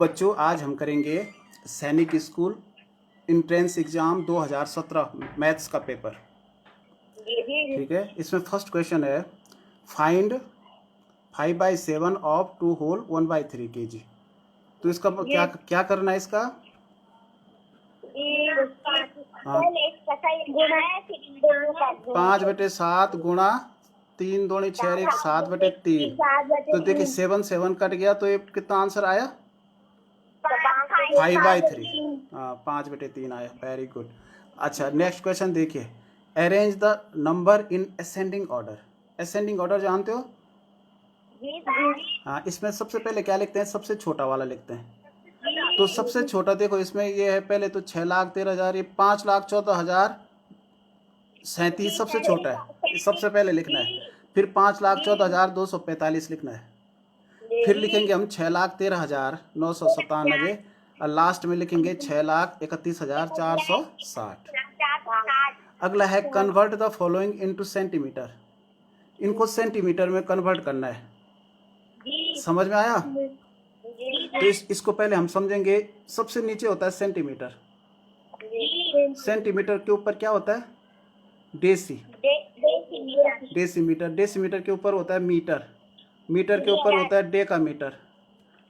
बच्चों, आज हम करेंगे सैनिक स्कूल इंट्रेंस एग्जाम 2017 मैथ्स का पेपर। ठीक है, इसमें फर्स्ट क्वेश्चन है फाइंड 5/7 ऑफ 2 होल 1/3 kg। तो इसका क्या क्या करना है इसका? हाँ, 5/7 गुणा 3 दूनी 6 1 7/3। तो देखिए 7 7 कट गया तो ये कितना आंसर आया? 5/3। हाँ, 5/3 आया। Very good. अच्छा, नेक्स्ट क्वेश्चन देखिए, arrange the number in ascending order. Ascending order जानते हो? हाँ, इसमें सबसे पहले क्या लिखते हैं? सबसे छोटा वाला लिखते हैं। तो सबसे छोटा देखो, इसमें ये है पहले तो 6,13,000, ये 5,14,037 सबसे छोटा है, ये सबसे पहले लिखना है। फिर 5,14,245 लिखना है। फिर लिखेंगे हम 6,13,997 और लास्ट में लिखेंगे 6,31,460। अगला है convert the following into centimetre. इनको सेंटीमीटर में कन्वर्ट करना है। समझ में आया? तो इसको पहले हम समझेंगे। सबसे नीचे होता है सेंटीमीटर। सेंटीमीटर के ऊपर क्या होता है? डेसीमीटर। डेसीमीटर के ऊपर होता है मीटर। मीटर के ऊपर होता है डेकामीटर।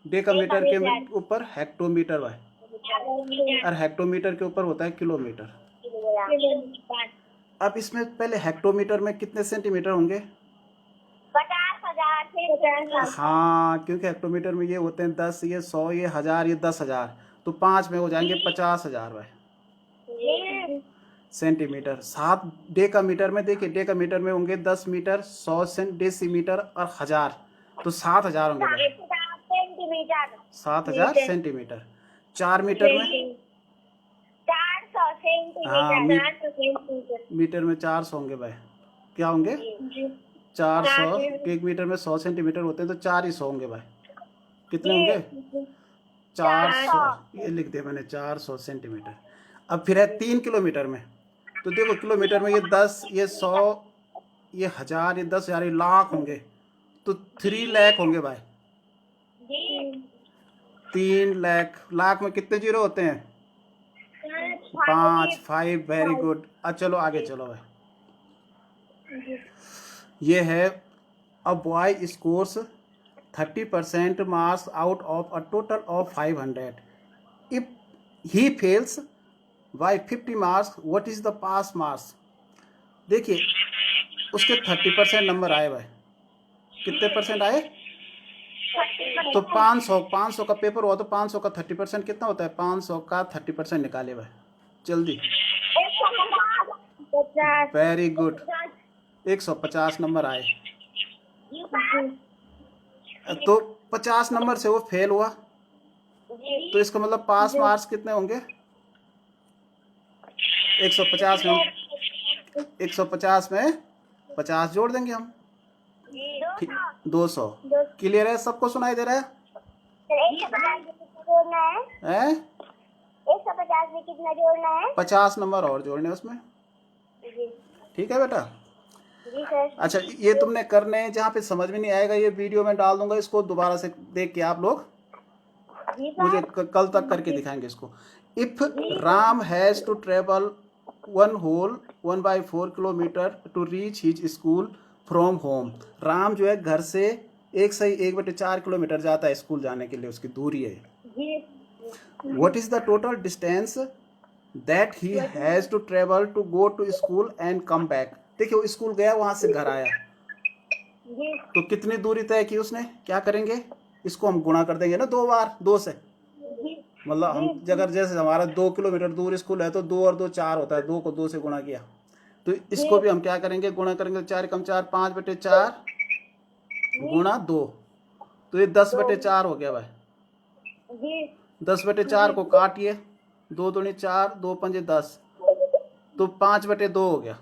डेकामीटर के ऊपर हेक्टोमीटर है, और हेक्टोमीटर के ऊपर होता है किलोमीटर। अब इसमें पहले हेक्टोमीटर में कितने सेंटीमीटर होंगे? 50,000। हाँ, क्योंकि हेक्टोमीटर में ये होते हैं 10, ये 100, ये 1000, ये 10,000। तो 5 में हो जाएंगे 50,000 भाई सेंटीमीटर। 7 डेकामीटर में देखिए, डेकामीटर में होंगे 10 मीटर, 100 डेसीमीटर और 1000। तो 7,000 होंगे भाई। 7,000 सेंटीमीटर। 4 मीटर में 400 सेंटीमीटर। हाँ, मीटर में 400 होंगे भाई। क्या होंगे? 400। एक मीटर में 100 सेंटीमीटर होते हैं, तो 400 होंगे भाई। कितने होंगे? 400। ये लिख दिया मैंने, 400 सेंटीमीटर। अब फिर है 3 किलोमीटर में। तो देखो, किलोमीटर में ये 10, ये 100, ये 1000, ये 10,000, ये लाख होंगे। तो 3 लाख होंगे भाई। 3 लाख। लाख में कितने जीरो होते हैं? 5। Very good. अब चलो आगे चलो भाई। ये है a boy scores 30% marks out of a total of 500। If he fails by 50 marks, what is the pass marks? देखिए, उसके 30% नंबर आए भाई। कितने परसेंट आए? तो 500 का पेपर हुआ, तो 500 का 30% कितना होता है? 500 का 30% निकाले भाई, जल्दी। Very good. 150 नंबर आए। तो 50 नंबर से वो फेल हुआ, तो इसका मतलब पास मार्क्स कितने होंगे? 150 में 150 में 50 जोड़ देंगे हम। 200। क्लियर है? सबको सुनाई दे रहा है? 150 में कितना जोड़ना है? 50 नंबर और जोड़ने उसमें। ठीक है बेटा? अच्छा, ये तुमने करने हैं। जहाँ पे समझ में नहीं आएगा, ये वीडियो में डाल दूंगा, इसको दोबारा से देख के आप लोग मुझे कल तक करके दिखाएंगे इसको। If Ram has to travel 1 whole 1/4 kilometre to reach his school from home. Ram जो है घर से 1/4 किलोमीटर जाता है स्कूल जाने के लिए, उसकी दूरी है। What is the total distance that he has to travel to go to school and come back. देखिए, वो स्कूल गया, वहां से घर आया, तो कितनी दूरी तय की उसने? क्या करेंगे? इसको हम गुणा कर देंगे ना 2 बार, 2 से। मतलब हम अगर जैसे हमारा 2 किलोमीटर दूर स्कूल है, तो 2 और 2 4 होता है, 2 को 2 से गुणा किया। तो इसको भी हम क्या करेंगे? गुणा करेंगे। 4 कम 4, 5/4 गुणा 2, तो ये 10/4 हो गया भाई। 10/4 को काटिए, 2 दूनी 4, 2 पंजे 10, तो 5/2 हो गया।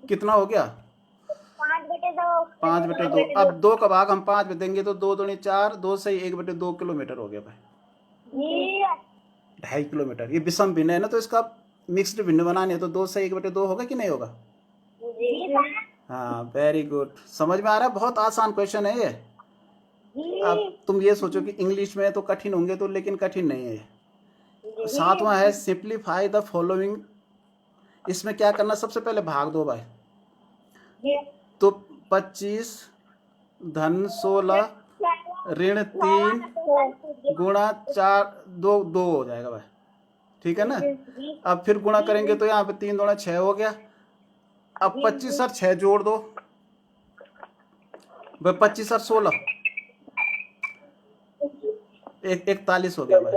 कितना हो गया? 5/2। अब 2 का भाग हम 5 में देंगे, तो 2 दूनी 4, 2 से 1/2 किलोमीटर हो गया भाई। 2.5 किलोमीटर। ये विषम भिन्न है ना, तो इसका मिक्स्ड भिन्न बनाने है, तो 2 से 1/2 होगा कि नहीं होगा? हाँ, वेरी गुड। समझ में आ रहा है? बहुत आसान क्वेश्चन है ये। अब तुम ये सोचो कि इंग्लिश में तो कठिन होंगे, तो लेकिन कठिन नहीं है। सातवां है सिंप्लीफाई द फॉलोइंग। इसमें क्या करना, सबसे पहले भाग दो भाई। तो 25 धन 16 ऋण 3 गुणा 4 2 हो जाएगा भाई, ठीक है ना। अब फिर गुणा करेंगे तो यहाँ पे 3 दूना 6 हो गया। अब 25 और 6 जोड़ दो भाई, 25 और 16 41 हो गया भाई।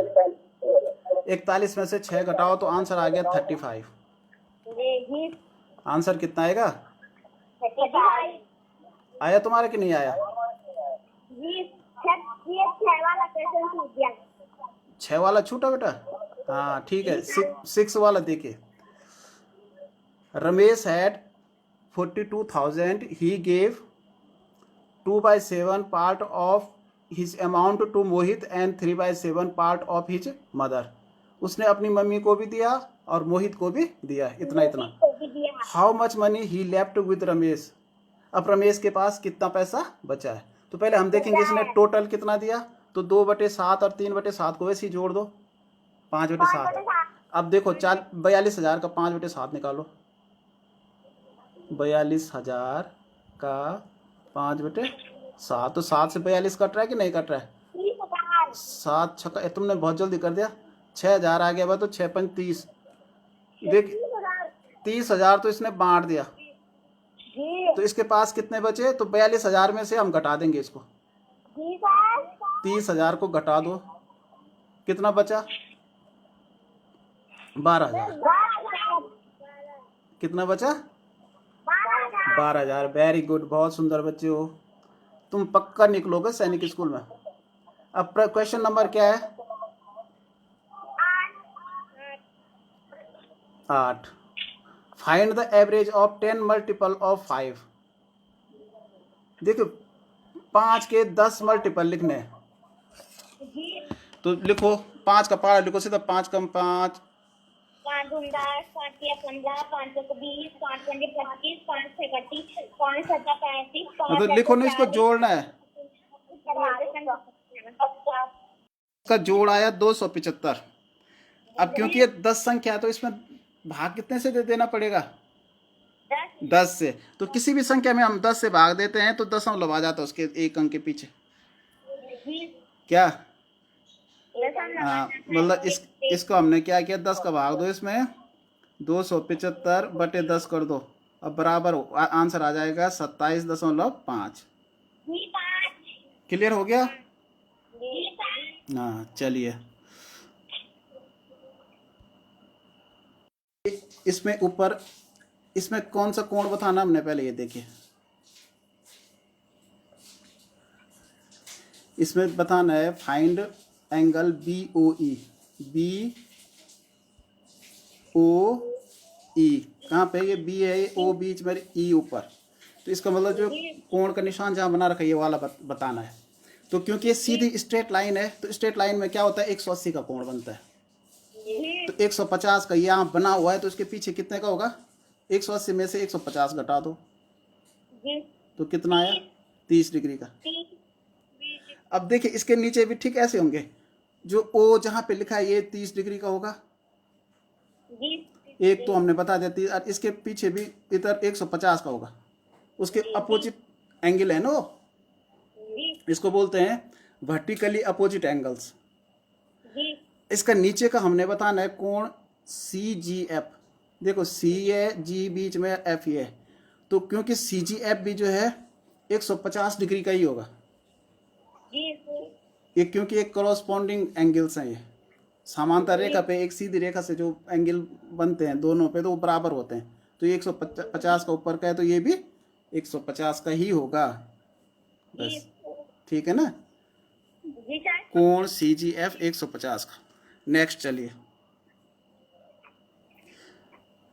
41 में से 6 घटाओ तो आंसर आ गया 35। आंसर कितना आएगा? 35 आया तुम्हारा कि नहीं आया? 6 वाला छूटा बेटा। हाँ ठीक है। 6 वाला देखिए, Ramesh had 42,000, he gave 2/7 part of his amount to Mohit and 3/7 part of his mother। उसने अपनी मम्मी को भी दिया और मोहित को भी दिया, इतना इतना। How much money he left with Ramesh. अब रमेश के पास कितना पैसा बचा है, तो पहले हम देखेंगे इसने टोटल कितना दिया। तो 2/7 और 3/7 को वैसे ही जोड़ दो, 5/7। अब देखो 42,000 का 5/7 निकालो। 42,000 का 5/7, तो 7 से 42 कट रहा है कि नहीं कट रहा है? 7 छक्का, तुमने बहुत जल्दी कर दिया। 6,000 आ गया, तो 6 5 30। देख 30,000 तो इसने बांट दिया, तो इसके पास कितने बचे? तो 42,000 में से हम घटा देंगे इसको। 30,000 को घटा दो, कितना बचा? 12,000। कितना बचा? 12,000। वेरी गुड, बहुत सुंदर बच्चे हो तुम, पक्का निकलोगे सैनिक स्कूल में। अब क्वेश्चन नंबर क्या है? 8। Find the average of 10 multiple of 5। देखो 5 के 10 मल्टीपल लिखने हैं, तो लिखो 5 का पारा लिखो सीधा। 5 कम 5 5 10 5 15 5 20 5 25 5 31 5 35 तो लिखो ना, इसको जोड़ना है। इसका जोड़ आया 275। अब क्योंकि ये 10 संख्या है तो इसमें भाग कितने से देना पड़ेगा? 10 से। तो किसी भी संख्या में हम 10 से भाग देते हैं तो दशमलव आ जाता है उसके एक अंक के पीछे। क्या? हाँ, मतलब इसको हमने क्या किया, 10 का भाग दो इसमें, 275/10 कर दो। अब बराबर आंसर आ जाएगा 27.5। क्लियर हो गया? हाँ चलिए, इसमें ऊपर इसमें कौन सा कोण बताना हमने पहले ये देखिए। इसमें बताना है फाइंड एंगल BOE। BOE कहाँ पे? ये B है, O बीच में, E ऊपर। तो इसका मतलब जो कोण का निशान जहाँ बना रखा है ये वाला बताना है। तो क्योंकि ये सीधी स्ट्रेट लाइन है, तो स्ट्रेट लाइन में क्या होता है, 180 का कोण बनता है। तो 150 का यहाँ बना हुआ है, तो इसके पीछे कितने का होगा? 180 में से 150 घटा दो, तो कितना आया? 30 डिग्री का। अब देखिए इसके नीचे भी ठीक ऐसे होंगे, जो O जहाँ पे लिखा है ये 30 डिग्री का होगा, एक तो हमने बता दिया। और इसके पीछे भी इधर 150 का होगा, उसके अपोजिट एंगल है ना, इसको बोलते हैं वर्टिकली अपोजिट एंगल्स। इसका नीचे का हमने बताना है कोण CGF। देखो C है, G बीच में, F ये है, तो क्योंकि CGF भी जो है 150 डिग्री का ही होगा ये, क्योंकि एक करॉस्पॉन्डिंग एंगल्स हैं। ये समांतर रेखा पे एक सीधी रेखा से जो एंगल बनते हैं दोनों पे, तो वो बराबर होते हैं। तो ये 150 का ऊपर का है, तो ये भी 150 का ही होगा बस, ठीक है ना। कोण CGF 150 का। नेक्स्ट चलिए,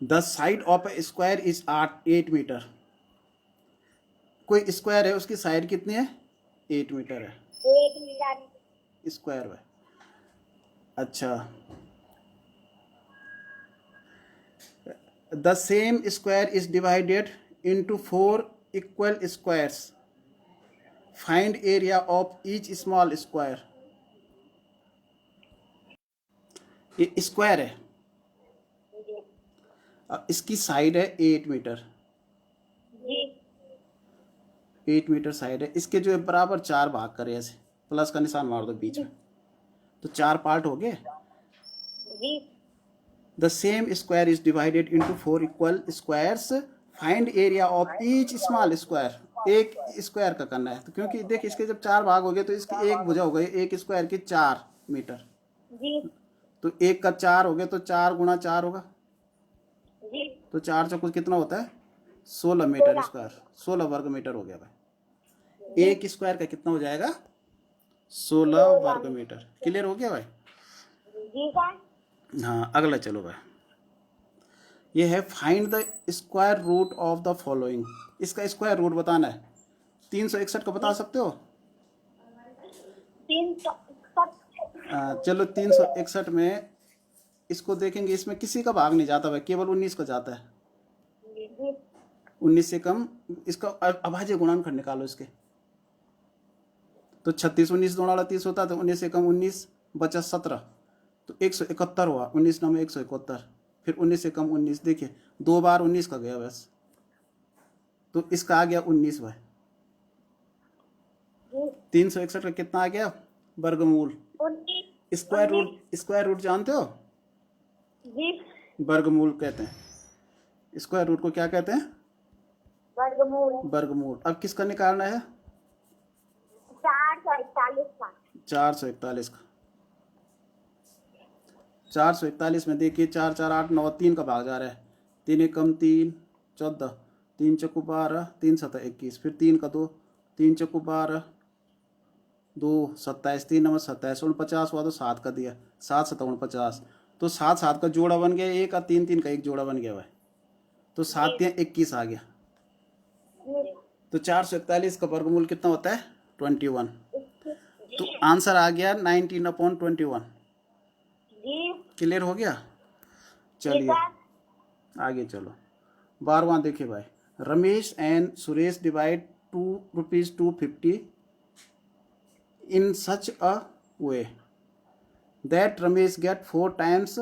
the side of a square is 8 metre. कोई स्क्वायर है, उसकी साइड कितनी है? 8 मीटर है। 8 मीटर स्क्वायर है। अच्छा, the same square is divided into 4 equal squares. Find area of each small square. ये स्क्वायर है, जी अब इसकी साइड है 8 मीटर, जी 8 मीटर साइड है। इसके जो है बराबर 4 भाग करे, ऐसे प्लस का निशान मार दो बीच में, तो 4 पार्ट हो गए। जी the same square is divided into 4 equal squares, find area of each small square. एक स्क्वायर का करना है, तो क्योंकि देख इसके जब 4 भाग हो गए तो इसकी एक भुजा हो गई, एक स्क्वायर की 4 मीटर, जी तो एक का 4 हो गया, तो 4 गुणा 4 होगा, जी तो 4 चौको कितना होता है 16 मीटर स्क्वायर, 16 वर्ग मीटर हो गया भाई। एक स्क्वायर का कितना हो जाएगा 16 वर्ग मीटर। क्लियर हो गया भाई? जी सर। हाँ, अगला चलो भाई, ये है find the square root of the following. इसका स्क्वायर रूट बताना है। 361 का बता सकते हो? 360 चलो 361 में इसको देखेंगे, इसमें किसी का भाग नहीं जाता भाई, केवल 19 का जाता है। जी 19 से कम, इसका अभाज्य गुणनखंड निकालो इसके, तो 36 19 2 वाला 30 होता है, तो 19 से कम 19 बचा 17, तो 171 हुआ। 19 9 171, फिर 19 से कम 19, देखिए 2 बार 19 का गया बस, तो इसका आ गया 19 भाई। 361 का कितना आ गया वर्गमूल। स्क्वायर रूट जानते हो? जी वर्गमूल कहते हैं। स्क्वायर रूट को क्या कहते हैं? वर्गमूल। वर्गमूल। अब किसका निकालना है? 441 का। 441 का। 441 में देखिए 4 4 8 9 3 का भाग जा रहा है, 3 एकम 3 14, 3 चौको 12, 3 7 21, फिर 3 का 2, 3 चौको 12, 2 27, 3 नंबर 27, 49 हुआ, तो 7 का दिया, 7 7 49, तो 7 7 का जोड़ा बन गया एक, और 3 3 का एक जोड़ा बन गया भाई, तो 7 3 21 आ गया। तो 441 का वर्गमूल कितना होता है 21, तो आंसर आ गया 19/21। जी क्लियर हो गया? चलिए आगे चलो। 12वां देखिए भाई, Ramesh and Suresh divide ₹250 in such a way that Ramesh get 4 times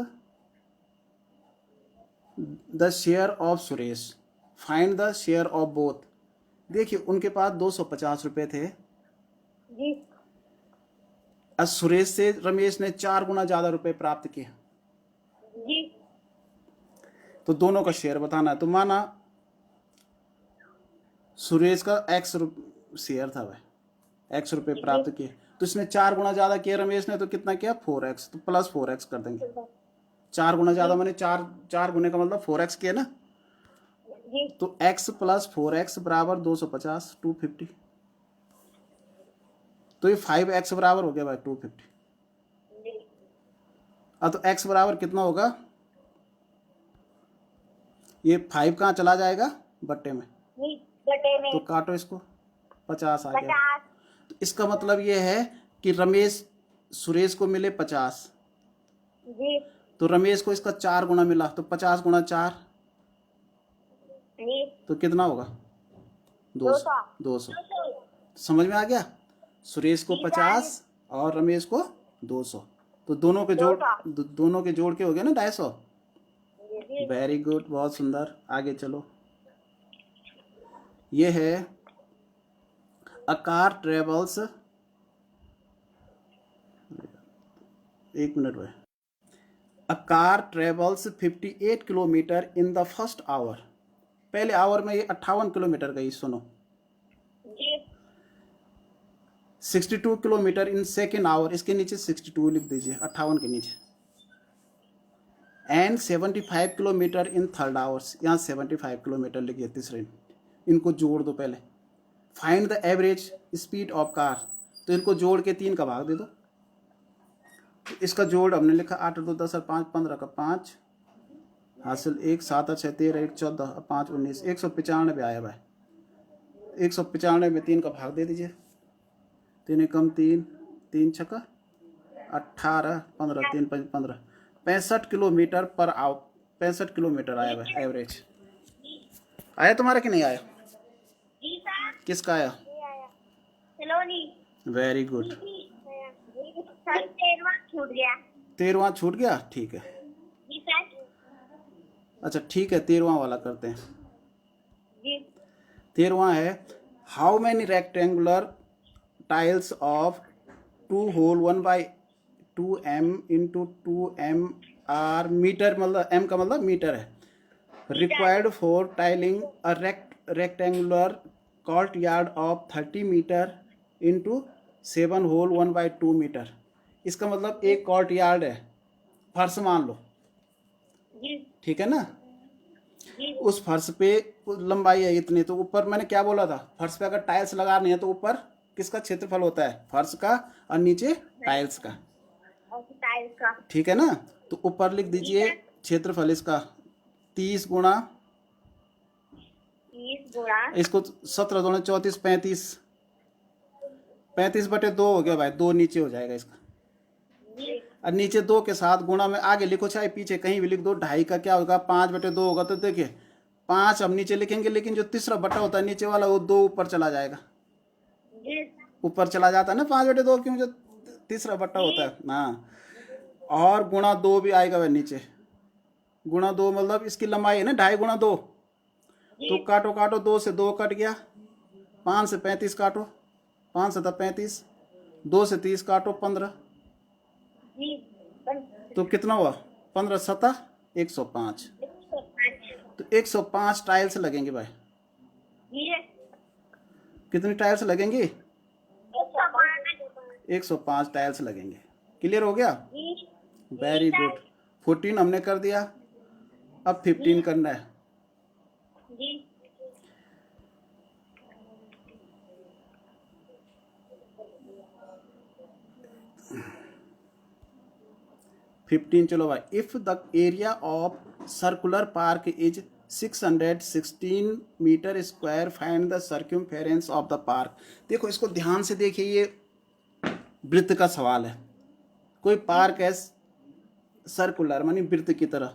the share of Suresh. Find the share of both. देखिए उनके पास 250 रुपये थे, जी और सुरेश से रमेश ने 4 गुना ज़्यादा रुपए प्राप्त किए, जी तो दोनों का शेयर बताना है। तो माना सुरेश का x शेयर था भाई, x रुपये प्राप्त किए, तो इसने 4 गुना ज़्यादा किया रमेश ने, तो कितना किया 4x, तो प्लस 4x कर देंगे। 4 गुना ज़्यादा मैंने 4 गुने का मतलब 4x किया ना, जी तो x प्लस 4x बराबर 250 250, तो ये 5x बराबर हो गया भाई 250। जी अब तो x बराबर कितना होगा, ये 5 कहाँ चला जाएगा बट्टे में, जी बटे में तो काटो इसको, 50 आ गया। 50। तो इसका मतलब ये है कि रमेश सुरेश को मिले 50, जी तो रमेश को इसका 4 गुना मिला, तो 50 गुना 4, जी तो कितना होगा 200। 200 समझ में आ गया? सुरेश को 50 और रमेश को 200, तो दोनों के जोड़ के हो गया ना 250। वेरी गुड, बहुत सुंदर। आगे चलो, ये है अ कार ट्रेवल्स, एक मिनट में, a car travels 58 kilometre in the first hour. पहले आवर में ये 58 किलोमीटर गई, सुनो। जी 62 किलोमीटर इन सेकेंड आवर, इसके नीचे 62 लिख दीजिए 58 के नीचे, and 75 kilometre in third hours, यहाँ 75 किलोमीटर लिखिए तीसरे, इनको जोड़ दो पहले। Find the average speed of car, तो इनको जोड़ के 3 का भाग दे दो, तो इसका जोड़ हमने लिखा 8 2 10 और 5 15 का 5 हासिल 1 7 6 13 1 14 और 5 19, 195 आया भाई। 195 में 3 का भाग दे दीजिए, 3 एकम 3 3 छक्का 18 15 3 5 15, 65 किलोमीटर पर आवर, 65 किलोमीटर आया भाई एवरेज। आया तुम्हारा कि नहीं आया? जी सर किसका आया? सलोनी। Very good. सर 13वां छूट गया। 13वां छूट गया, ठीक है। जी सर। अच्छा ठीक है, 13वां वाला करते हैं। जी 13वां है, how many rectangular tiles of 2 whole 1/2 m into 2m are metre, मतलब m का मतलब मीटर है, required for tiling a rectangular courtyard of 30 metre into 7 whole 1/2 metre. इसका मतलब एक कॉर्ट यार्ड है, फर्श मान लो, जी ठीक है ना। जी उस फर्श पे लंबाई है इतनी, तो ऊपर मैंने क्या बोला था, फर्श पे अगर टाइल्स लगानी है तो ऊपर किसका क्षेत्रफल होता है, फर्श का, और नीचे टाइल्स का, और टाइल्स का। ठीक है ना। तो ऊपर लिख दीजिए क्षेत्रफल इसका 30 गुणा, 30 गुणा इसको 17 दूनी 34, 35/2 हो गया भाई, 2 नीचे हो जाएगा इसका। जी और नीचे 2 के साथ गुणा में आगे लिखो चाहे पीछे कहीं भी लिख दो, 2.5 का क्या होगा, 5/2 होगा। तो देखिए 5 हम नीचे लिखेंगे, लेकिन जो तीसरा बटा होता है नीचे वाला, वो 2 ऊपर चला जाएगा, जी ऊपर चला जाता है ना 5/2, क्यों, जो तीसरा बट्टा होता है ना। और गुणा 2 भी आएगा वह नीचे, गुणा 2 मतलब इसकी लंबाई है ना 2.5 गुणा 2, तो काटो काटो, 2 से 2 कट गया, 5 से 35 काटो, 5 से 35, 2 से 30 काटो 15, जी तो कितना हुआ, 15 7 105। 105। तो 105 टाइल्स लगेंगे भाई। जी कितनी टाइल्स लगेंगी, 105। 105 टाइल्स लगेंगे। क्लियर हो गया, जी वेरी गुड। 14 हमने कर दिया, अब 15 करना है। जी 15 चलो भाई, if the area of circular park is 616 metre square, find the circumference of the park. देखो इसको ध्यान से देखिए, ये वृत्त का सवाल है। कोई पार्क है सर्कुलर मानी वृत्त की तरह,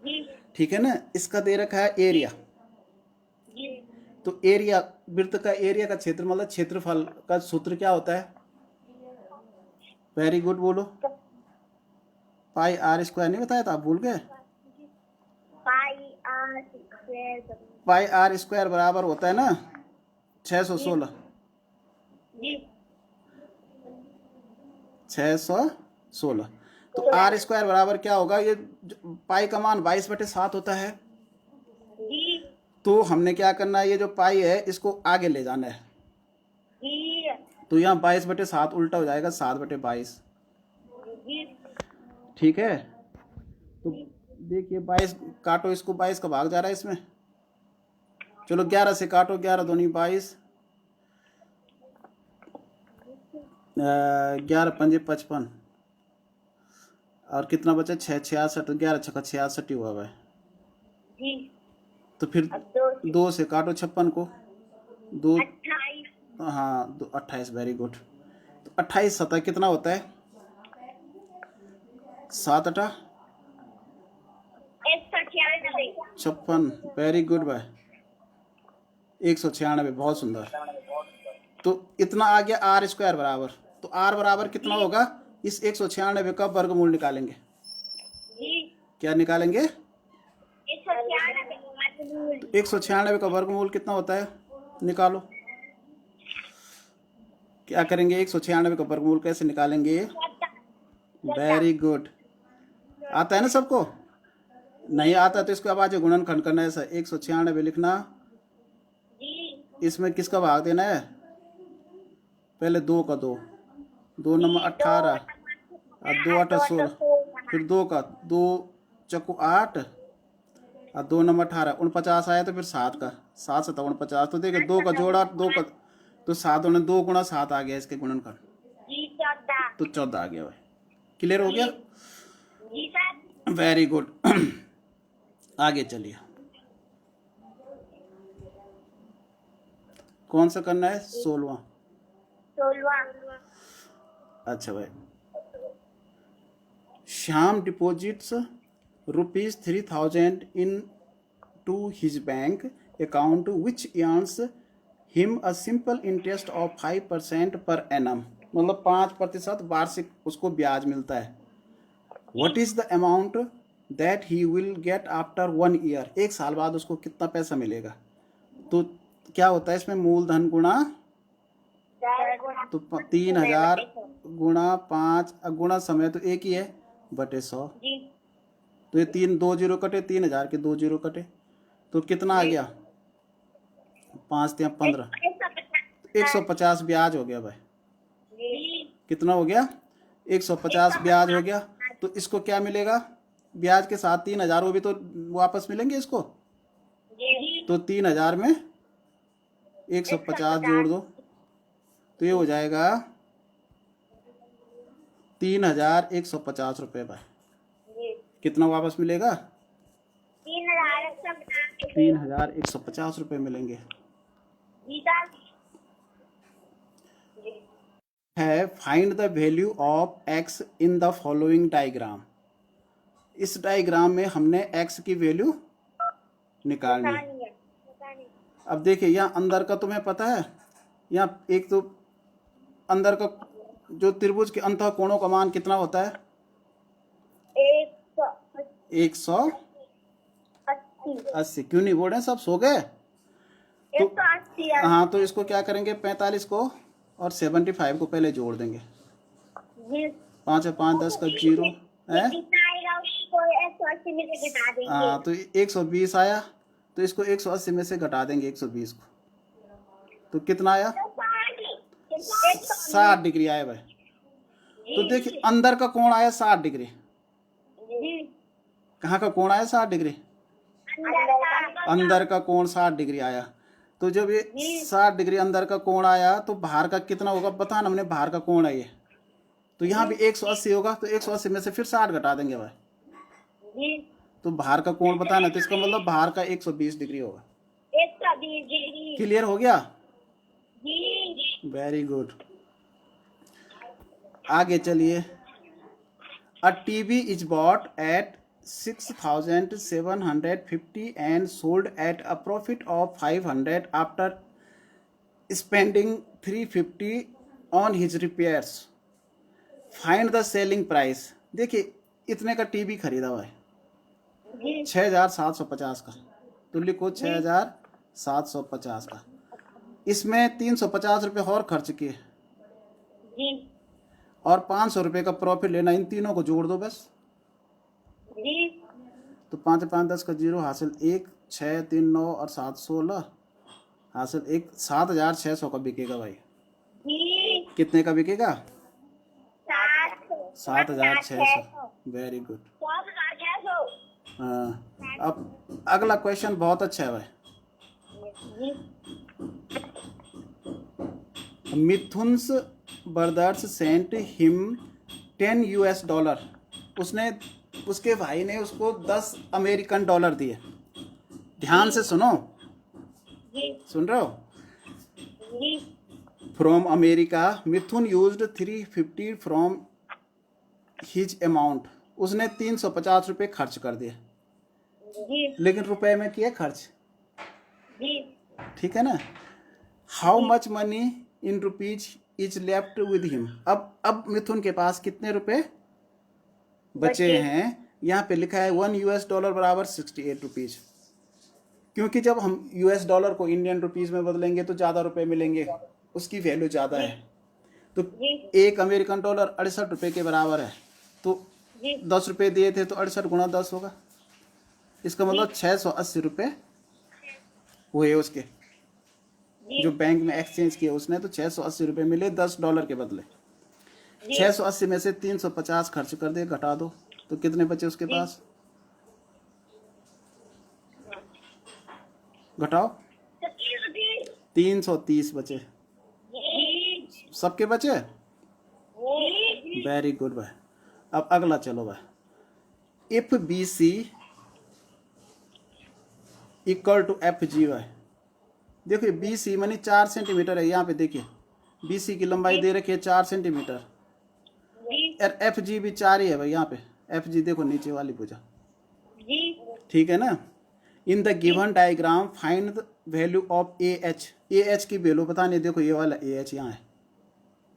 जी ठीक है ना। इसका दे रखा है एरिया, जी तो एरिया, वृत्त का एरिया का क्षेत्र मतलब क्षेत्रफल का सूत्र क्या होता है, वेरी गुड बोलो, पाई आर स्क्वायर। नहीं बताया था, आप भूल गए। Pi r square. Pi r square बराबर होता है ना 616, जी 616। तो आर स्क्वायर बराबर क्या होगा, ये पाई का मान 22/7 होता है। जी तो हमने क्या करना है, ये जो पाई है इसको आगे ले जाना है, जी तो यहाँ 22/7 उल्टा हो जाएगा 7/22, जी ठीक है। तो देखिए 22 काटो, इसको 22 का भाग जा रहा है इसमें, चलो 11 से काटो, 11 दूनी 22, 11 पंजे 55, और कितना बचा 6 66, 11 छक्का 66 हुआ भाई। जी तो फिर अब 2 से काटो 56 को, 2 28। हाँ 2 28, वेरी गुड। तो 28 7 कितना होता है, 7 8 56, वेरी गुड भाई, 196, बहुत सुंदर। तो इतना आ गया आर स्क्वायर बराबर। तो आर बराबर कितना होगा, इस 196 का वर्गमूल निकालेंगे। क्या निकालेंगे, 196 का वर्गमूल कितना होता है, निकालो। क्या करेंगे, 196 का वर्गमूल कैसे निकालेंगे, वेरी गुड। आता है ना सबको, नहीं आता तो इसको अब आज गुणनखंड करना है। ऐसा 196 लिखना, इसमें किसका भाग देना है, पहले 2 का 2, 2 नंबर 18, और 2 8 16, फिर 2 का 2 चक्कू 8, और 2 नंबर 18, 49 आया, तो फिर 7 का 7 7 49। तो देखिए 2 का जोड़ा 2 का, तो 7 होने 2 गुणा 7 आ गया इसके गुणनखंड, तो 14 आ गया भाई। क्लियर हो गया, वेरी गुड। आगे चलिए, कौन सा करना है, 16वां। अच्छा भाई, Shyam deposits ₹3000 in to his bank account which earns him a simple interest of 5% per annum, मतलब 5% वार्षिक उसको ब्याज मिलता है। What is the amount that he will get after 1 year, 1 साल बाद उसको कितना पैसा मिलेगा। तो क्या होता है इसमें, मूलधन गुणा, तो 3000 गुणा 5 गुणा समय तो एक ही है, बटे 100। तो ये 2 जीरो कटे, 3000 के 2 जीरो कटे, तो कितना आ गया, 5 या 15, 150 ब्याज हो गया भाई। कितना हो गया, 150 ब्याज हो गया। तो इसको क्या मिलेगा, ब्याज के साथ 3000 वो भी तो वापस मिलेंगे इसको। तो 3000 में 150 जोड़ दो, तो ये हो जाएगा 3150 रुपये भाई। कितना वापस मिलेगा, 3150 रुपये मिलेंगे। है find the value of x in the following diagram. इस डायग्राम में हमने x की वैल्यू निकालनी है। अब देखिए यहाँ अंदर का तुम्हें पता है, यहाँ एक तो अंदर का जो त्रिभुज के अंतः कोणों का मान कितना होता है, 180। क्यों नहीं बोल रहे, सब सो गए। तो हाँ, तो इसको क्या करेंगे, 45 को और 75 को पहले जोड़ देंगे। 5 है 5, 10 का 0 है। हाँ, तो 120 आया, तो इसको 180 में से घटा देंगे 120 को, तो कितना आया, 60 डिग्री आया भाई। तो देखिए अंदर का कोण आया 60 डिग्री। कहाँ का कोण आया 60 डिग्री, अंदर का कोण 60 डिग्री आया। तो जब ये 60 डिग्री अंदर का कोण आया तो बाहर का कितना होगा बता, हमने बाहर का कोण है ये, तो यहाँ भी 180 होगा, तो 180 में से फिर 60 घटा देंगे भाई। तो बाहर का कोण बताना, तो इसका मतलब बाहर का 120 डिग्री होगा। 120 डिग्री। क्लियर हो गया, जी। Very good. आगे चलिए। A TV is bought at 6750 and sold at a profit of 500 after spending 350 on his repairs. Find the selling price. देखिए इतने का टीवी खरीदा हुआ है 6750 का, तो लिखो 6750 का। इसमें 350 रुपये और खर्च किए और 500 रुपये का प्रॉफिट लेना, इन तीनों को जोड़ दो बस। तो 5 5 10 का 0 हासिल 1, 6 3 9 और 7 16 हासिल 1, 7600 का बिकेगा भाई। कितने का बिकेगा, 7600। Very good. हाँ, अब अगला क्वेश्चन बहुत अच्छा है भाई। Mithun's brothers sent him 10 US dollar. उसने, उसके भाई ने उसको 10 अमेरिकन डॉलर दिए। ध्यान से सुनो, सुन रहे हो। From America Mithun used 350 from his amount. उसने 350 रुपये खर्च कर दिए, लेकिन रुपए में किए खर्च, ठीक है ना। How much money in rupees is left with him. अब मिथुन के पास कितने रुपए बचे हैं। यहाँ पे लिखा है 1 US डॉलर बराबर 68 रुपीज, क्योंकि जब हम US डॉलर को इंडियन रुपीज में बदलेंगे तो ज़्यादा रुपए मिलेंगे, उसकी वैल्यू ज़्यादा है। तो 1 अमेरिकन डॉलर 68 रुपये के बराबर है, तो 10 रुपये दिए थे तो 68 गुणा 10 होगा। इसका मतलब 680 रुपये हुए उसके, जो बैंक में एक्सचेंज किया उसने, तो 680 रुपये मिले 10 डॉलर के बदले। 680 में से 350 खर्च कर दे, घटा दो, तो कितने बचे उसके पास, घटाओ, 330 बचे। सबके बचे, वेरी गुड भाई। अब अगला चलो भाई। If BC equal to FG भाई। देखिए BC मानी 4 सेंटीमीटर है, यहाँ पे देखिए BC की लंबाई दे रखी है 4 सेंटीमीटर, और FG भी 4 ही है भाई। यहाँ पे FG देखो नीचे वाली भुजा, ठीक है ना। In the given diagram find the value of A H. A H की वैल्यू बतानी है। देखो ये वाला ए एच यहाँ है,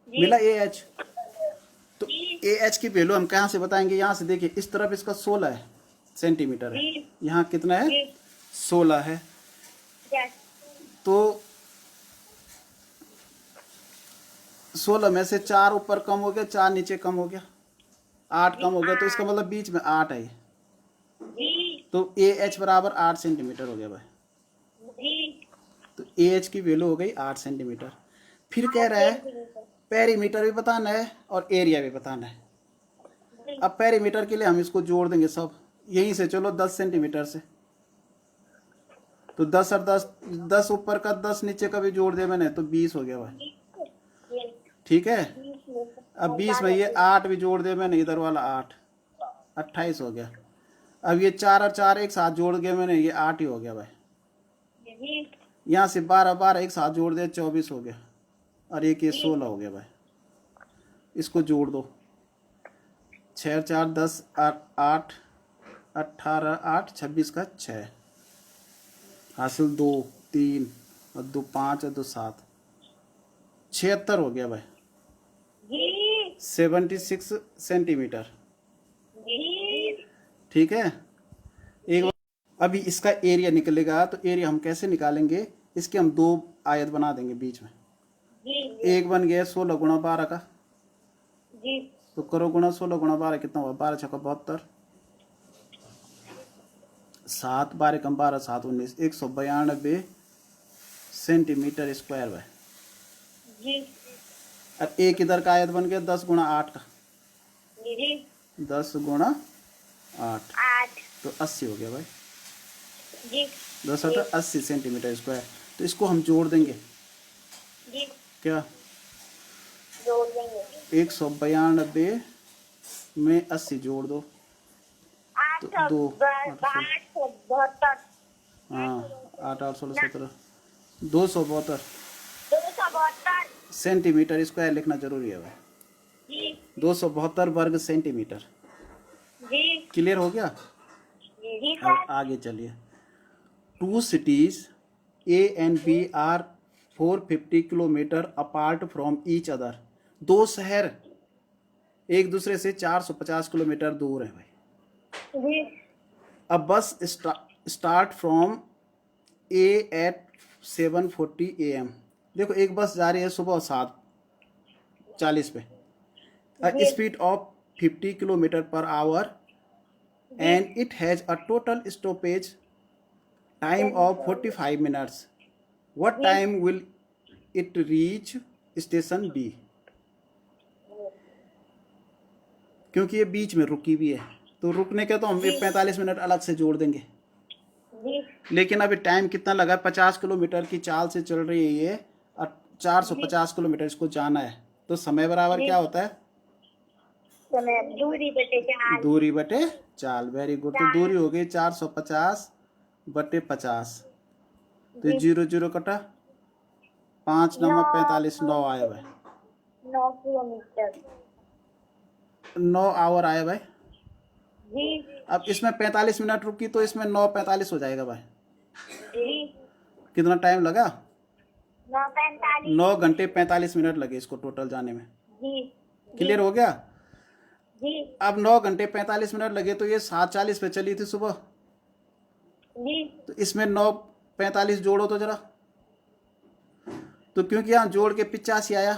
मिला ए एच। तो ए एच की वैल्यू हम कहाँ से बताएंगे? यहाँ से देखिए, इस तरफ इसका 16 सेंटीमीटर है, यहाँ कितना है? 16 है। तो 16 में से 4 ऊपर कम हो गया, 4 नीचे कम हो गया, 8 कम हो गया, तो इसका मतलब बीच में 8 है। तो ए एच बराबर 8 सेंटीमीटर हो गया भाई। तो ए एच की वैल्यू हो गई 8 सेंटीमीटर। फिर कह रहा है पेरीमीटर भी बताना है और एरिया भी बताना है। अब पेरीमीटर के लिए हम इसको जोड़ देंगे सब, यहीं से चलो 10 सेंटीमीटर से। तो 10 और 10, 10 ऊपर का 10 नीचे का भी जोड़ दिया मैंने, तो 20 हो गया भाई। ठीक है। अब 20 में ये 8 भी जोड़ दिया मैंने, इधर वाला 8, 28 हो गया। अब ये 4 और 4 एक साथ जोड़ दिया मैंने, ये 8 ही हो गया भाई। यहाँ से 12 12 एक साथ जोड़ दिया, 24 हो गया। और एक ये 16 हो गया भाई। इसको जोड़ दो, 6 4 10 8 18 8 26 का 6 हासिल 2 3 और 2 5 और 2 7 76 हो गया भाई। 76 सेंटीमीटर। ठीक है। एक अभी इसका एरिया निकलेगा, तो एरिया हम कैसे निकालेंगे? इसके हम 2 आयत बना देंगे बीच में। एक बन गया 16 गुणा 12 का, तो करो गुणा 16 गुणा 12 कितना हुआ? 12 छक्का 72, 7 12 कम 12 7 19, 192 सेंटीमीटर स्क्वायर भाई। अब एक इधर का आयत बन गया 10 गुणा 8 का, 10 गुणा 8 तो 80 हो गया भाई। 10 8 80 सेंटीमीटर स्क्वायर। तो इसको हम जोड़ देंगे। क्या जोड़ देंगे? 192 में 80 जोड़ दो, तो 2 हाँ 8 8 16 17 272 सेंटीमीटर स्क्वायर लिखना जरूरी है भाई। 272 वर्ग सेंटीमीटर। क्लियर हो गया? अब आगे चलिए। 2 cities A and B are 450 kilometre apart from each other. 2 शहर एक दूसरे से 450 किलोमीटर दूर है भाई। अब bus start from A at 7:40 AM। देखो एक बस जा रही है सुबह 7:40 पे, speed of 50 kilometre per hour, and it has a total stoppage time of 45 minutes. What time will it reach station B? क्योंकि ये बीच में रुकी भी है, तो रुकने के तो हम 45 मिनट अलग से जोड़ देंगे। लेकिन अभी टाइम कितना लगा? 50 किलोमीटर की चाल से चल रही है ये, और 450 किलोमीटर इसको जाना है। तो समय बराबर क्या होता है? दूरी बटे चाल। Very good. तो दूरी हो गई 450 बटे 50, तो 0 0 कटा, 5 9 45 9 आया भाई। 9 किलोमीटर, 9 आवर आया भाई। अब इसमें 45 मिनट रुकी, तो इसमें 9 45 हो जाएगा भाई। कितना टाइम लगा? 9 घंटे 45 मिनट लगे इसको टोटल जाने में। क्लियर हो गया? अब 9 घंटे 45 मिनट लगे, तो ये 7:40 पे चली थी सुबह, तो इसमें 9 45 जोड़ो तो जरा। तो क्योंकि यहाँ जोड़ के 85 आया,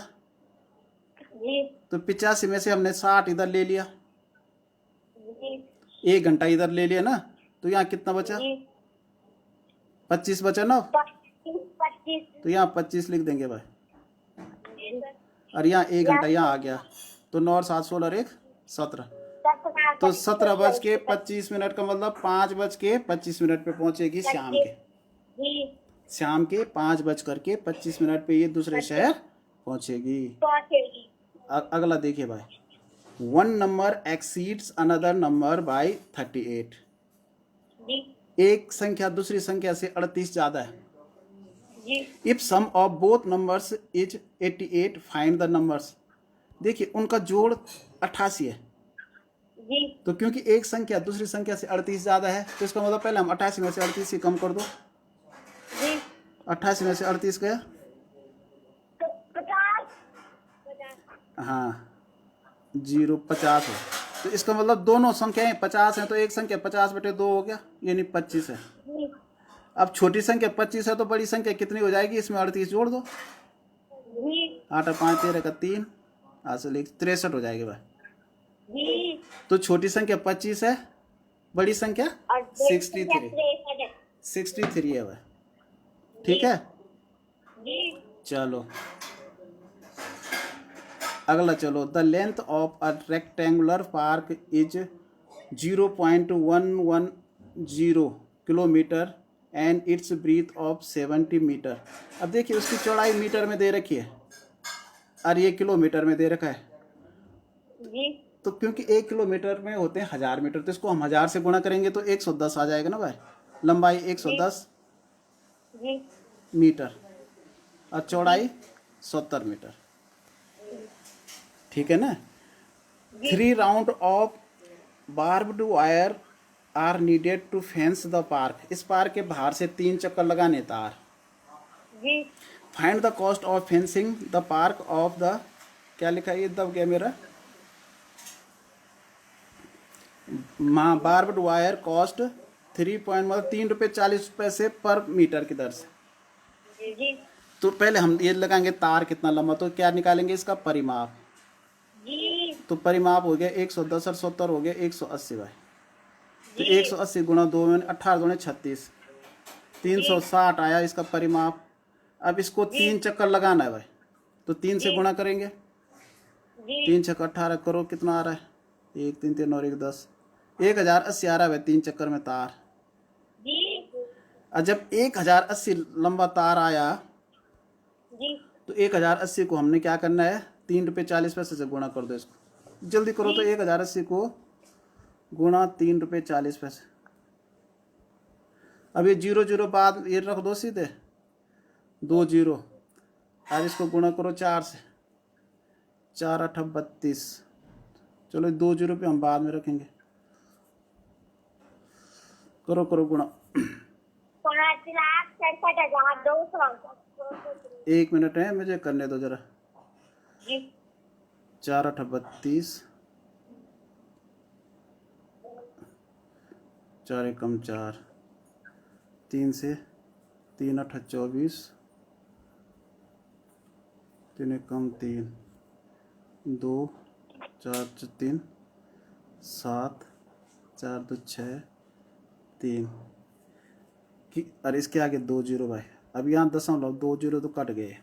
तो 85 में से हमने 60 इधर ले लिया, 1 घंटा इधर ले लिया ना, तो यहाँ कितना बचा? 25 बचा ना। 25। तो यहाँ 25 लिख देंगे भाई, और यहाँ 1 घंटा यहाँ आ गया, तो 9 और 7 16 और 1 17, तो 17:25 का मतलब 5:25 पे पहुंचेगी शाम के। शाम के 5:25 पे ये दूसरे शहर पहुंचेगी। अगला देखिए भाई। 1 number exceeds another number by 38। एक संख्या दूसरी संख्या से 38 ज्यादा है। If sum of both numbers is 88 find the numbers. देखिए उनका जोड़ 88 है, जी तो क्योंकि एक संख्या दूसरी संख्या से 38 ज़्यादा है, तो इसका मतलब पहले हम 88 में से 38 ही कम कर दो। जी 88 में से 38 गया, 50 हाँ 0 50 है। तो इसका मतलब दोनों संख्याएं 50 हैं, तो एक संख्या 50/2 हो गया, यानी 25 है। जी अब छोटी संख्या 25 है तो बड़ी संख्या कितनी हो जाएगी, इसमें 38 जोड़ दो। जी 8 और 5 13 का 3, हासिल 63 हो जाएगी भाई। जी तो छोटी संख्या 25 है, बड़ी संख्या और 63 63 है भाई। ठीक है, जी चलो अगला चलो। The length of a rectangular park is 0.110 kilometre and its breadth of 70 metre. अब देखिए उसकी चौड़ाई मीटर में दे रखी है और ये किलोमीटर में दे रखा है। जी तो क्योंकि 1 किलोमीटर में होते हैं 1000 मीटर, तो इसको हम 1000 से गुणा करेंगे तो 110 आ जाएगा ना भाई। लंबाई 110 जी मीटर और चौड़ाई 70 मीटर। ठीक है ना। 3 round of barbed wire are needed to fence the park. इस पार्क के बाहर से 3 चक्कर लगाने तार। जी find the cost of fencing the park of the, क्या लिखा है ये दब गया मेरा, बार्ब्ड वायर कॉस्ट 3 रुपये 40 पैसे पर मीटर की दर से। जी तो पहले हम ये लगाएंगे तार कितना लंबा, तो क्या निकालेंगे इसका परिमाप। जी तो परिमाप हो गया 110 और 70 हो गया 180 भाई। तो जी 180 गुणा 2 में 18 दूनी 36, 360 आया इसका परिमाप। अब इसको 3 चक्कर लगाना है भाई, तो 3 से गुणा करेंगे। जी 3 छक्का 18 करो, कितना आ रहा है, 1 3 3 और 1 10, 1080 आ रहा है भाई 3 चक्कर में तार। जी और जब 1080 लंबा तार आया जी तो 1080 को हमने क्या करना है, 3 रुपये 40 पैसे से गुणा कर दो इसको। जल्दी करो, तो 1080 को गुणा 3 रुपये 40 पैसे। अब ये 0 0 बाद ये रख दो सीधे, 2 0, और इसको गुणा करो 4 से, 4 8 32। चलो 2 0 पे हम बाद में रखेंगे। करो करो गुणा। 5,67,200। 1 मिनट है, मुझे करने दो जरा। जी 4 8 32, 4 1 कम 4, 3 से 3 8 24, 3 1 कम 3, 2 4 3 7, 4 2 6 3 की, अरे इसके आगे 2 0 भाई। अब यहाँ 0.2 तो कट गए।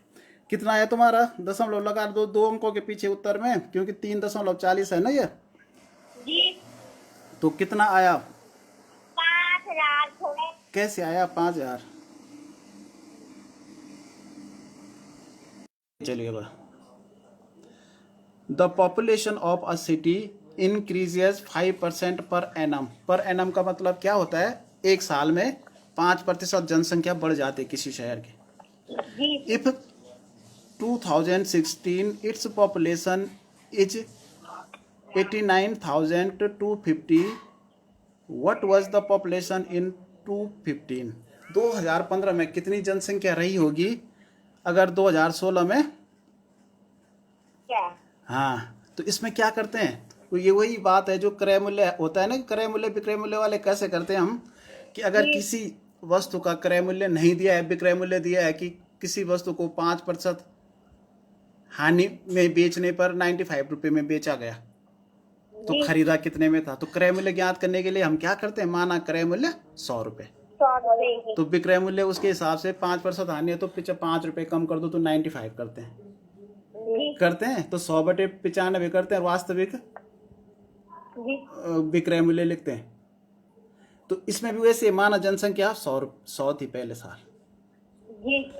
कितना आया तुम्हारा, दशमलव लगा दो 2 अंकों के पीछे उत्तर में, क्योंकि 3.40 है ना ये। जी तो कितना आया, 5,000 थोड़े। कैसे आया 5000। चलिए बा, the population of a city increases 5% per annum. Per annum का मतलब क्या होता है, एक साल में 5% जनसंख्या बढ़ जाती है किसी शहर की। जी if 2016 its population is 89,250, what was the population in 2015? 2015 में कितनी जनसंख्या रही होगी अगर 2016 में। क्या? हाँ, तो इसमें क्या करते हैं, तो ये वही बात है जो क्रय मूल्य होता है ना, क्रय मूल्य विक्रय मूल्य वाले कैसे करते हैं हम, कि अगर किसी वस्तु का क्रय मूल्य नहीं दिया है, विक्रय मूल्य दिया है कि किसी वस्तु को 5% हानि में बेचने पर 95 रुपये में बेचा गया, तो खरीदा कितने में था। तो क्रय मूल्य ज्ञात करने के लिए हम क्या करते हैं, माना क्रय मूल्य 100 रुपये, 100 रुपए। तो विक्रय मूल्य उसके हिसाब से 5% हानि है तो 5 रुपये कम कर दो तो 95 करते हैं। तो 100/95 करते हैं, वास्तविक विक्रय मूल्य लिखते हैं। तो इसमें भी वैसे माना जनसंख्या 100 थी पहले साल,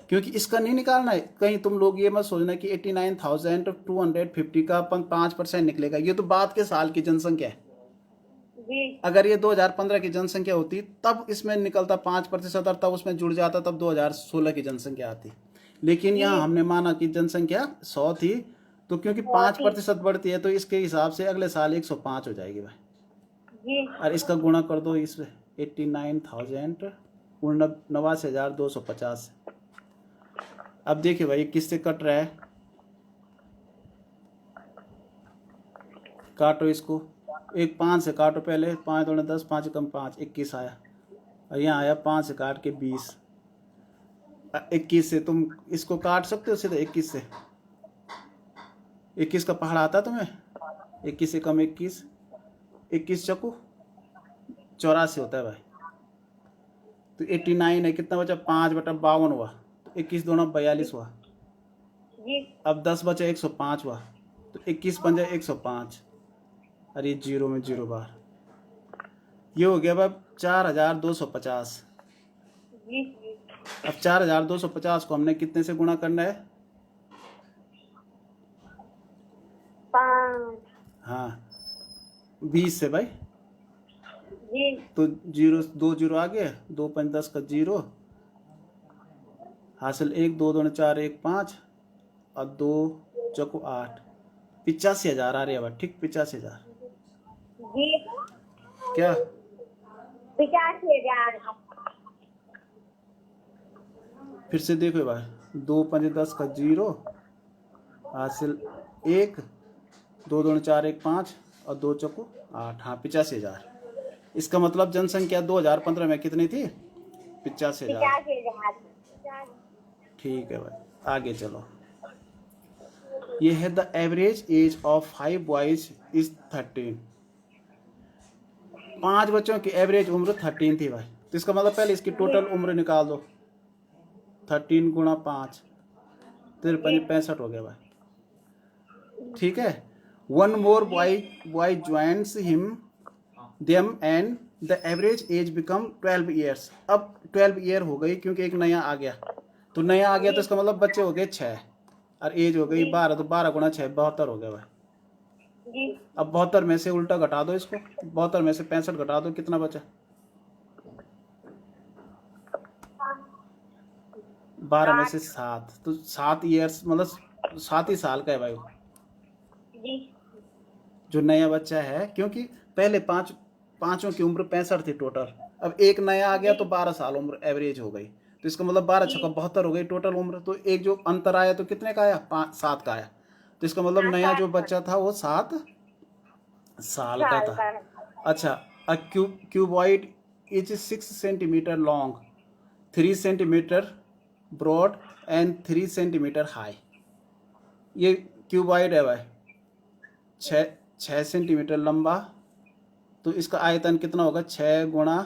क्योंकि इसका नहीं निकालना है कहीं तुम लोग ये मत सोचना कि 89,250 का 5% निकलेगा, ये तो बाद के साल की जनसंख्या है। अगर ये 2015 की जनसंख्या होती तब इसमें निकलता 5% और तब उसमें जुड़ जाता, तब 2016 की जनसंख्या आती। लेकिन यहाँ हमने माना कि जनसंख्या 100 थी, तो क्योंकि 5% बढ़ती है तो इसके हिसाब से अगले साल 105 हो जाएगी भाई। जी और इसका गुणा कर दो इस 89,000 89,250। अब देखिए भाई किससे कट रहा है, काटो इसको, एक 5 से काटो पहले, 5 दूनी 10, 5 कम 5, 21 आया, और यहाँ आया 5 से काट के 20। 21 से तुम इसको काट सकते हो सीधे 21 से, 21 का पहाड़ आता तुम्हें, 21 से कम 21, 21 चकू 84 होता है भाई। तो 89 है, कितना बचा, 5/52 हुआ, तो 21 दूना 42 हुआ। जी अब 10 बचा 105 हुआ, तो 21 बन जाए 105, और ये 0 में 0 बार, ये हो गया भाई 4,250। जी अब 4,250 को हमने कितने से गुणा करना है, 5 हाँ 20 से भाई, जी तो 0 2 0 आ गया, 2 5 10 का 0 हासिल, 1 2 2 4 1 5 और 2 चौको 8, 85,000 आ रही है भाई, ठीक 85,000। जी क्या 85,000। फिर से देखो भाई, 2 5 10 का 0 हासिल, 1 2 2 4 1 5 और 2 चौको 8, हाँ 85,000। इसका मतलब जनसंख्या 2015 में कितनी थी, 85,000। 85,000। ठीक है भाई, आगे चलो। ये है the average age of 5 boys is 13। 5 बच्चों की एवरेज उम्र 13 थी भाई, तो इसका मतलब पहले इसकी टोटल उम्र निकाल दो, 13 गुणा 5, 53 65 हो गया भाई। ठीक है, one more boy joins him them and the average age become 12 years. अब 12 ईयर हो गई क्योंकि एक नया आ गया, तो नया आ गया तो इसका मतलब बच्चे हो गए 6 और एज हो गई 12, तो 12 गुणा 6 72 हो गया भाई। जी अब 72 में से उल्टा घटा दो इसको, 72 में से 65 घटा दो, कितना बचा, 12 में से 7, तो 7 ईयर्स मतलब 7 ही साल का है भाई जी जो नया बच्चा है, क्योंकि पहले पांचों की उम्र 65 थी टोटल, अब एक नया आ गया तो 12 साल उम्र एवरेज हो गई, तो इसका मतलब 12 छक्का 72 हो गई टोटल उम्र, तो एक जो अंतर आया तो कितने का आया, 7 का आया, तो इसका मतलब नया जो बच्चा था वो 7 साल का था। अच्छा, a cuboid is 6 centimetre long, 3 centimetre broad and 3 centimetre high. ये क्यूबॉइड है भाई, 6 सेंटीमीटर लंबा, तो इसका आयतन कितना होगा, 6 गुणा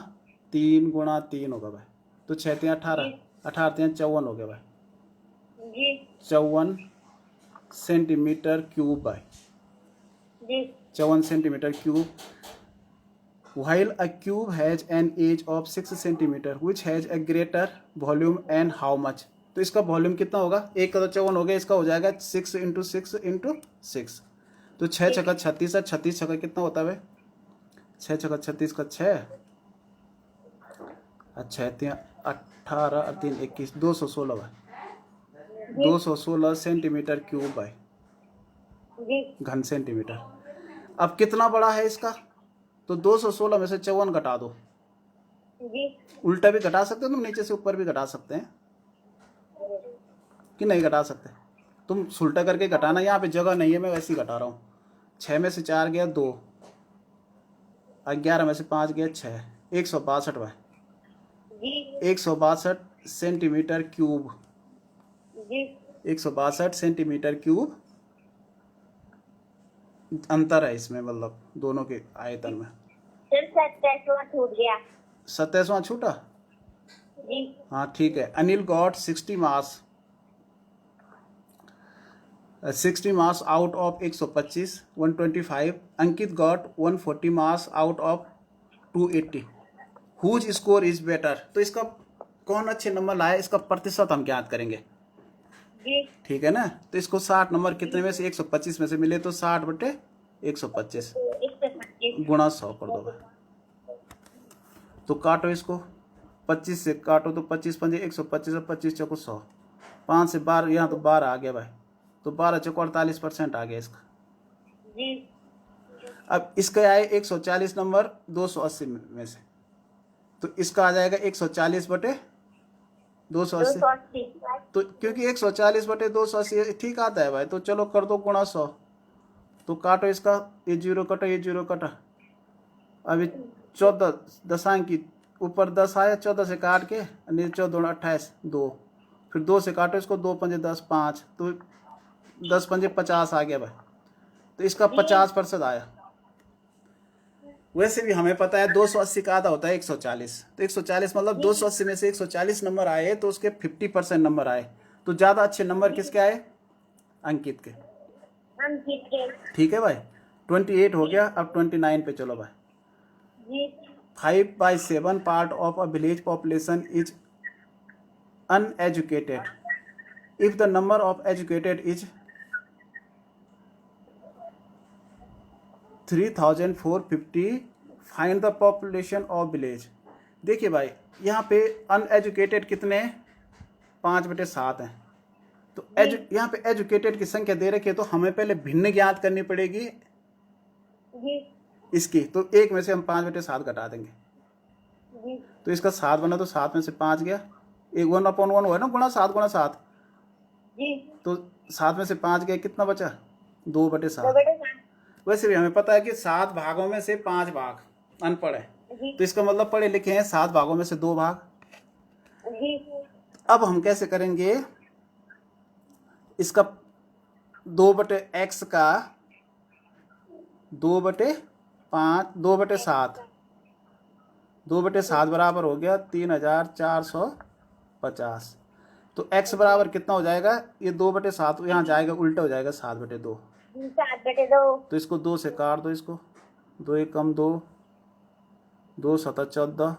3 गुणा 3 होगा भाई, तो 6 3 18, 18 3 54 हो गया भाई, जी 54 सेंटीमीटर क्यूब भाई, जी 54 centimetre cube. While a cube has an age of 6 centimeter, which has a greater volume and how much? तो इसका वॉल्यूम कितना होगा, एक का तो 54 हो गया, इसका हो जाएगा 6 × 6 × 6, तो 6 छक्का 36 है, 36 छक्का कितना होता है, 6 छक्का 36 का 6, अच्छा 18 और 3 21, 216 भाई, 216 सेंटीमीटर क्यूब भाई, जी घन सेंटीमीटर। अब कितना बड़ा है इसका, तो 216 में से 54 घटा दो, जी उल्टा भी घटा सकते हो तुम, नीचे से ऊपर भी घटा सकते हैं कि नहीं घटा सकते, तुम उल्टा करके घटाना, यहाँ पे जगह नहीं है मैं वैसे ही घटा रहा हूँ। 6 में से 4 गया 2, 11 में से 5 गया 6, 162 भाई, जी 162 सेंटीमीटर क्यूब, जी 162 सेंटीमीटर क्यूब अंतर है इसमें, मतलब दोनों के आयतन में। सिर्फ 27वां छूट गया। 27वां छूटा, जी हाँ ठीक है। Anil got 60 marks, 60 marks out of 125, 125। Ankit got 140 marks out of 280। Whose score is better, तो इसका कौन अच्छे नंबर लाया, इसका प्रतिशत हम ज्ञात करेंगे, जी ठीक है ना। तो इसको 60 नंबर कितने में से, 125 में से मिले, तो 60/125 गुणा 100 कर दो भाई। तो काटो इसको, 25 से काटो तो 25 पंजे 125 और 25 चौको 100, 5 से 12, यहाँ तो 12 आ गया भाई, तो 12 चौको 48% आ गया इसका। जी अब इसके आए 140 नंबर 280 में से, तो इसका आ जाएगा 140 बटे 280। 280। तो क्योंकि 140 बटे 280 ठीक आता है भाई, तो चलो कर दो गुणा 100। तो काटो इसका, ये जीरो कटा, ये जीरो कटा। अभी 14 दशांक की ऊपर 10 आया, 14 से काट के नीचे 14 28 2, फिर 2 से काटो इसको, 2 पंजे 10 5, तो 10 पंजे 50 आ गया भाई। तो इसका 50% आया। वैसे भी हमें पता है 280 का आधा होता है 140, तो 140 मतलब 280 में से 140 नंबर आए तो उसके 50% नंबर आए। तो ज़्यादा अच्छे नंबर किसके आए? अंकित के। अंकित के। ठीक है भाई, 28 हो गया। अब 29 पे चलो भाई। 5/7 part of a village population is uneducated. If the number of educated is 3450, find the population of village. देखिए भाई, यहाँ पे अनएजुकेटेड कितने हैं? 5/7 हैं। तो यहाँ पे एजुकेटेड की संख्या दे रखी है, तो हमें पहले भिन्न ज्ञात करनी पड़ेगी इसकी। तो 1 में से हम 5/7 घटा देंगे, तो इसका 7 बना, तो 7 में से 5 गया, 1/1 हुआ ना, गुणा 7 गुणा 7। तो 7 में से 5 गया, कितना बचा? 2/7। वैसे भी हमें पता है कि 7 भागों में से 5 भाग अनपढ़ है, तो इसका मतलब पढ़े लिखे हैं 7 भागों में से 2 भाग। अब हम कैसे करेंगे इसका? 2/x का 2/5 2/7 2/7 बराबर हो गया 3450। तो x बराबर कितना हो जाएगा? ये 2/7 यहाँ जाएगा, उल्टा हो जाएगा 7/2। 7/2। तो इसको 2 से काट दो, इसको 2 1 कम 2, 2 7 14,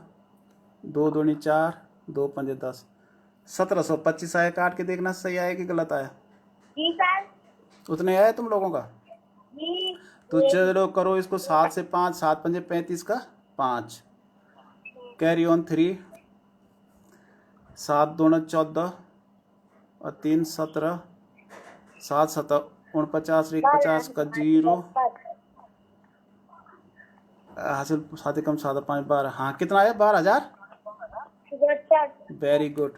2 दूनी 4, 2 पंजे 10, 1725 आया। काट के देखना सही आया कि गलत आया। जी सर। उतने आया तुम लोगों का? जी। तो चलो करो इसको, 7 से 5, 7 पंजे 35 का 5, कैरी ऑन 3, 7 दूना 14 और 3 17, 7 7 49, 50 का 0 हासिल, 7 कम 7 5 12। हाँ, कितना आया? 12,000। Very good.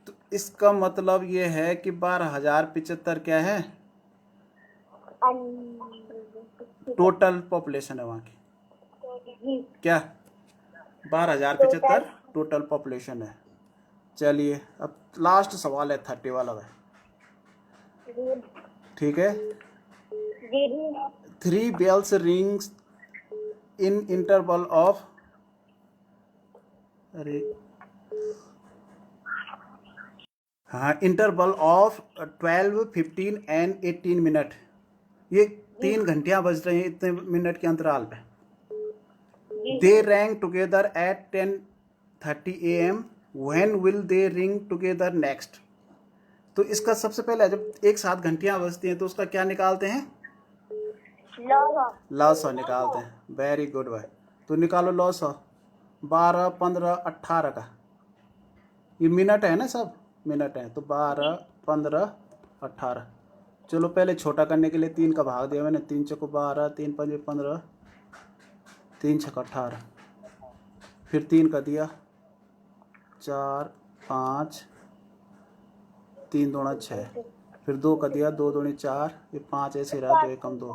तो इसका मतलब ये है कि 12,075 क्या है? टोटल पॉपुलेशन है वहाँ की। क्या? 12,075 टोटल पॉपुलेशन है। चलिए अब लास्ट सवाल है 30 वाला भाई। ठीक है। 3 bells rings in interval of, अरे हाँ, इंटरवल ऑफ 12, 15 एंड 18 मिनट। ये 3 घंटियाँ बज रही हैं इतने मिनट के अंतराल पे। They rang together at 10:30 AM। When will they ring together next? तो इसका सबसे पहले जब एक साथ घंटियाँ बजती हैं तो उसका क्या निकालते हैं? लॉसा निकालते हैं। वेरी गुड भाई। तो निकालो लॉसा। 12 15 18 का, ये मिनट है ना, सब मिनट है। तो 12 15 18। चलो पहले छोटा करने के लिए 3 का भाग दिया मैंने। 3 चौको 12, 3 पंजे 15, 3 छक्का 18, फिर 3 का दिया 4 5, 3 दूना 6, फिर 2 का दिया 2 दूनी 4, ये 5 ऐसे रहा, 2 कम 2।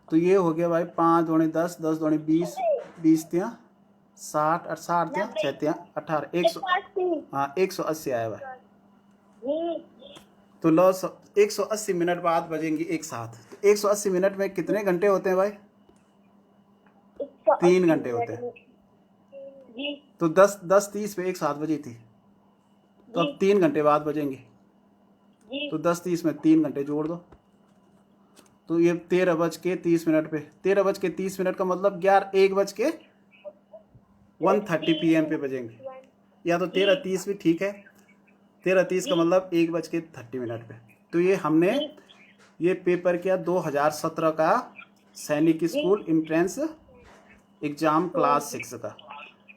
तो ये हो गया भाई 5 दूनी 10, 10 दूनी 20, 20 तियाँ 60, 60 तियाँ 6 तियाँ 18, 100। हाँ, 180 आया भाई। तो लॉस 180 मिनट बाद बजेंगी एक साथ। तो 180 मिनट में कितने घंटे होते हैं भाई? 3 घंटे होते हैं। तो 10:30 पे एक साथ बजी थी, तो अब 3 घंटे बाद बजेंगे। तो 10:30 में 3 घंटे जोड़ दो, तो ये 13:30 पे, 13:30 का मतलब 1:30 PM पे बजेंगे। या तो 13:30 भी ठीक है, 13:30 का मतलब 1:30 पे। तो ये हमने ये पेपर किया 2017 का सैनिक स्कूल एंट्रेंस एग्जाम क्लास 6 का।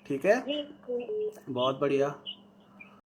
ठीक है, बहुत बढ़िया।